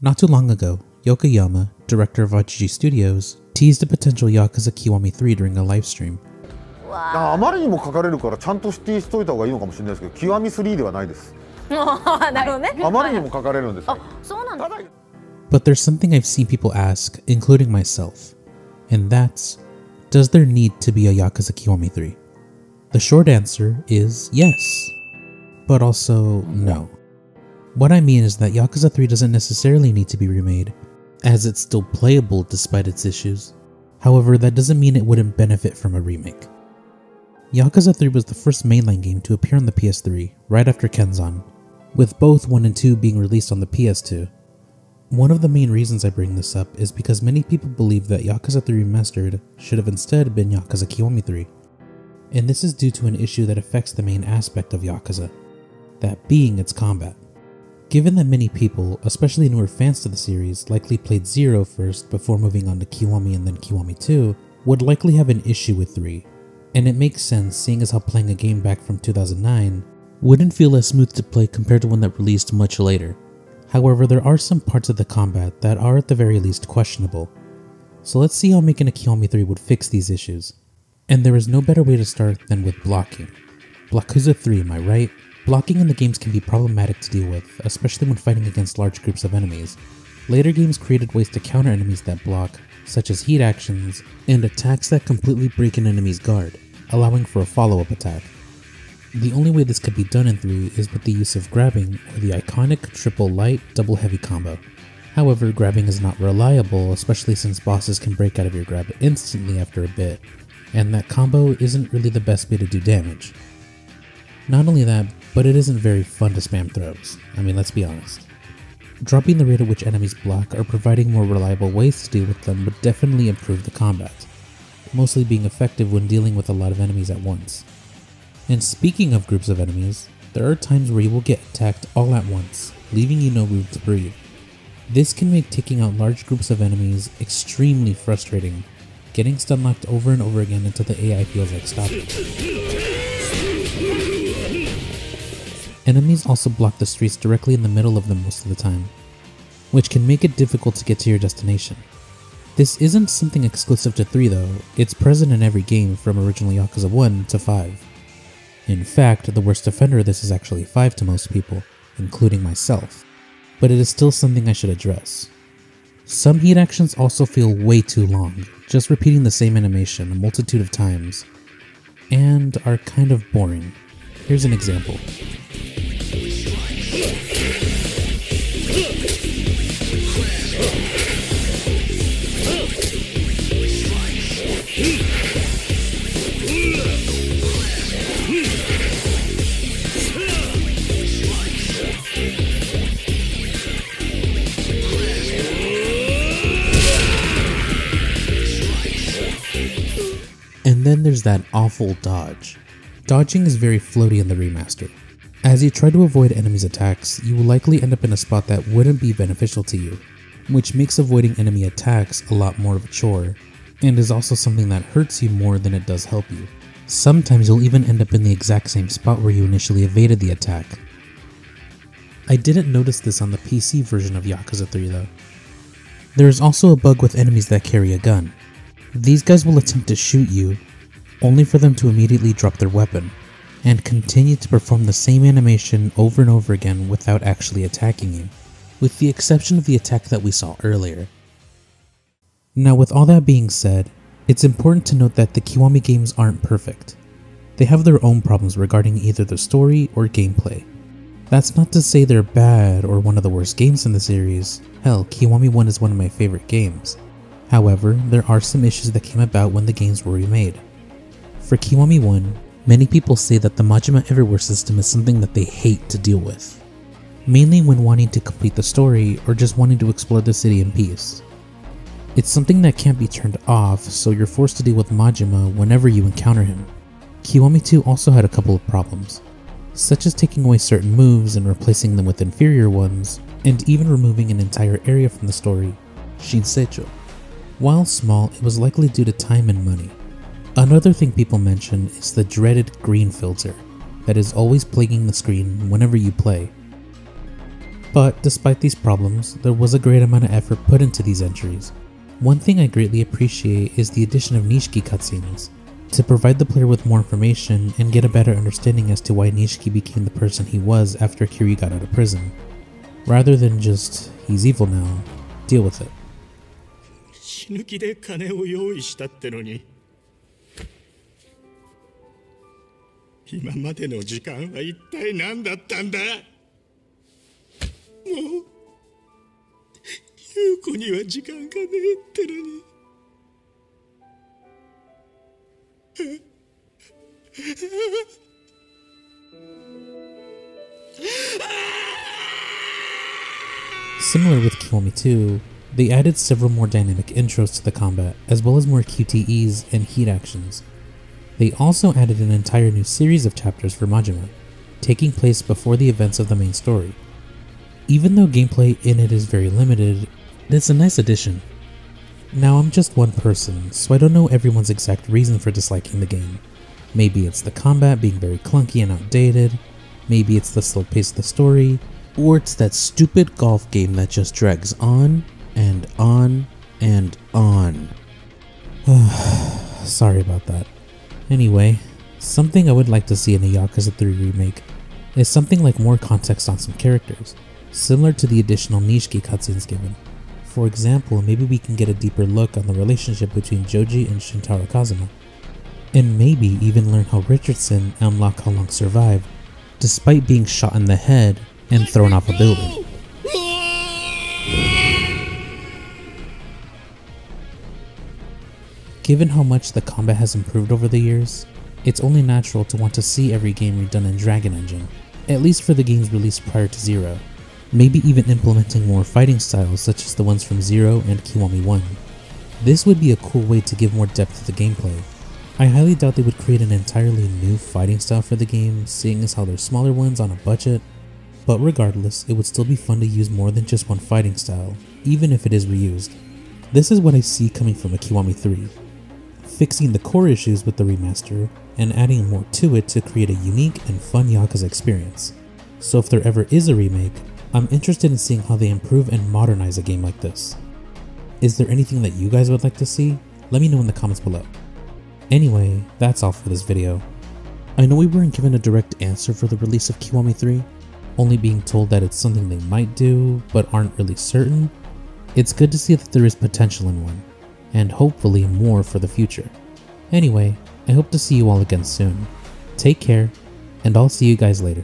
Not too long ago, Yokoyama, director of RGG Studios, teased a potential Yakuza Kiwami 3 during a livestream. あまりにも書かれるからちゃんと指定しといた方がいいのかもしれないですけど、極み3ではないです。なるほどね。あまりにも書かれるんですよ。そうなんだ。But there's something I've seen people ask, including myself, and that's, does there need to be a Yakuza Kiwami 3? The short answer is yes, but also no. What I mean is that Yakuza 3 doesn't necessarily need to be remade, as it's still playable despite its issues. However, that doesn't mean it wouldn't benefit from a remake. Yakuza 3 was the first mainline game to appear on the PS3, right after Kenzan, with both 1 and 2 being released on the PS2. One of the main reasons I bring this up is because many people believe that Yakuza 3 Remastered should have instead been Yakuza Kiwami 3. And this is due to an issue that affects the main aspect of Yakuza, that being its combat. Given that many people, especially newer fans to the series, likely played 0 first before moving on to Kiwami and then Kiwami 2, would likely have an issue with 3. And it makes sense seeing as how playing a game back from 2009 wouldn't feel as smooth to play compared to one that released much later. However, there are some parts of the combat that are at the very least questionable. So let's see how making a Kiwami 3 would fix these issues. And there is no better way to start than with blocking. Yakuza 3, am I right? Blocking in the games can be problematic to deal with, especially when fighting against large groups of enemies. Later games created ways to counter enemies that block, such as heat actions, and attacks that completely break an enemy's guard, allowing for a follow-up attack. The only way this could be done in 3 is with the use of grabbing, or the iconic triple light double heavy combo. However, grabbing is not reliable, especially since bosses can break out of your grab instantly after a bit, and that combo isn't really the best way to do damage. Not only that, but it isn't very fun to spam throws. I mean, let's be honest. Dropping the rate at which enemies block or providing more reliable ways to deal with them would definitely improve the combat, mostly being effective when dealing with a lot of enemies at once. And speaking of groups of enemies, there are times where you will get attacked all at once, leaving you no room to breathe. This can make taking out large groups of enemies extremely frustrating, getting stun locked over and over again until the AI feels like stopping. Enemies also block the streets directly in the middle of them most of the time, which can make it difficult to get to your destination. This isn't something exclusive to 3 though, it's present in every game from original Yakuza 1 to 5. In fact, the worst offender of this is actually 5 to most people, including myself, but it is still something I should address. Some heat actions also feel way too long, just repeating the same animation a multitude of times, and are kind of boring. Here's an example. And then there's that awful dodge. Dodging is very floaty in the remaster. As you try to avoid enemies' attacks, you will likely end up in a spot that wouldn't be beneficial to you, which makes avoiding enemy attacks a lot more of a chore, and is also something that hurts you more than it does help you. Sometimes you'll even end up in the exact same spot where you initially evaded the attack. I didn't notice this on the PC version of Yakuza 3 though. There is also a bug with enemies that carry a gun. These guys will attempt to shoot you, only for them to immediately drop their weapon, and continue to perform the same animation over and over again without actually attacking you, with the exception of the attack that we saw earlier. Now with all that being said, it's important to note that the Kiwami games aren't perfect. They have their own problems regarding either the story or gameplay. That's not to say they're bad or one of the worst games in the series. Hell, Kiwami 1 is one of my favorite games. However, there are some issues that came about when the games were remade. For Kiwami 1, many people say that the Majima Everywhere system is something that they hate to deal with, mainly when wanting to complete the story or just wanting to explore the city in peace. It's something that can't be turned off, so you're forced to deal with Majima whenever you encounter him. Kiwami 2 also had a couple of problems, such as taking away certain moves and replacing them with inferior ones, and even removing an entire area from the story, Shinseicho. While small, it was likely due to time and money. Another thing people mention is the dreaded green filter that is always plaguing the screen whenever you play. But despite these problems, there was a great amount of effort put into these entries. One thing I greatly appreciate is the addition of Nishiki cutscenes, to provide the player with more information and get a better understanding as to why Nishiki became the person he was after Kiryu got out of prison, rather than just, he's evil now, deal with it. 死ぬ気で金を用意したってのに、今までの時間は一体何だったんだ。もう優子には時間がねえってのに。Similar with Kiwami 2, they added several more dynamic intros to the combat, as well as more QTEs and heat actions. They also added an entire new series of chapters for Majima, taking place before the events of the main story. Even though gameplay in it is very limited, it's a nice addition. Now I'm just one person, so I don't know everyone's exact reason for disliking the game. Maybe it's the combat being very clunky and outdated, maybe it's the slow pace of the story, or it's that stupid golf game that just drags on and on and on. Sorry about that. Anyway, something I would like to see in a Yakuza 3 remake is something like more context on some characters, similar to the additional Nishiki cutscenes given. For example, maybe we can get a deeper look on the relationship between Joji and Shintaro Kazuma, and maybe even learn how Richardson and Lock How Long survived, despite being shot in the head and thrown off a building. Given how much the combat has improved over the years, it's only natural to want to see every game redone in Dragon Engine, at least for the games released prior to Zero, maybe even implementing more fighting styles such as the ones from Zero and Kiwami 1. This would be a cool way to give more depth to the gameplay. I highly doubt they would create an entirely new fighting style for the game, seeing as how they're smaller ones on a budget, but regardless, it would still be fun to use more than just one fighting style, even if it is reused. This is what I see coming from a Kiwami 3. Fixing the core issues with the remaster, and adding more to it to create a unique and fun Yakuza experience. So if there ever is a remake, I'm interested in seeing how they improve and modernize a game like this. Is there anything that you guys would like to see? Let me know in the comments below. Anyway, that's all for this video. I know we weren't given a direct answer for the release of Kiwami 3, only being told that it's something they might do, but aren't really certain. It's good to see that there is potential in one, and hopefully more for the future. Anyway, I hope to see you all again soon. Take care, and I'll see you guys later.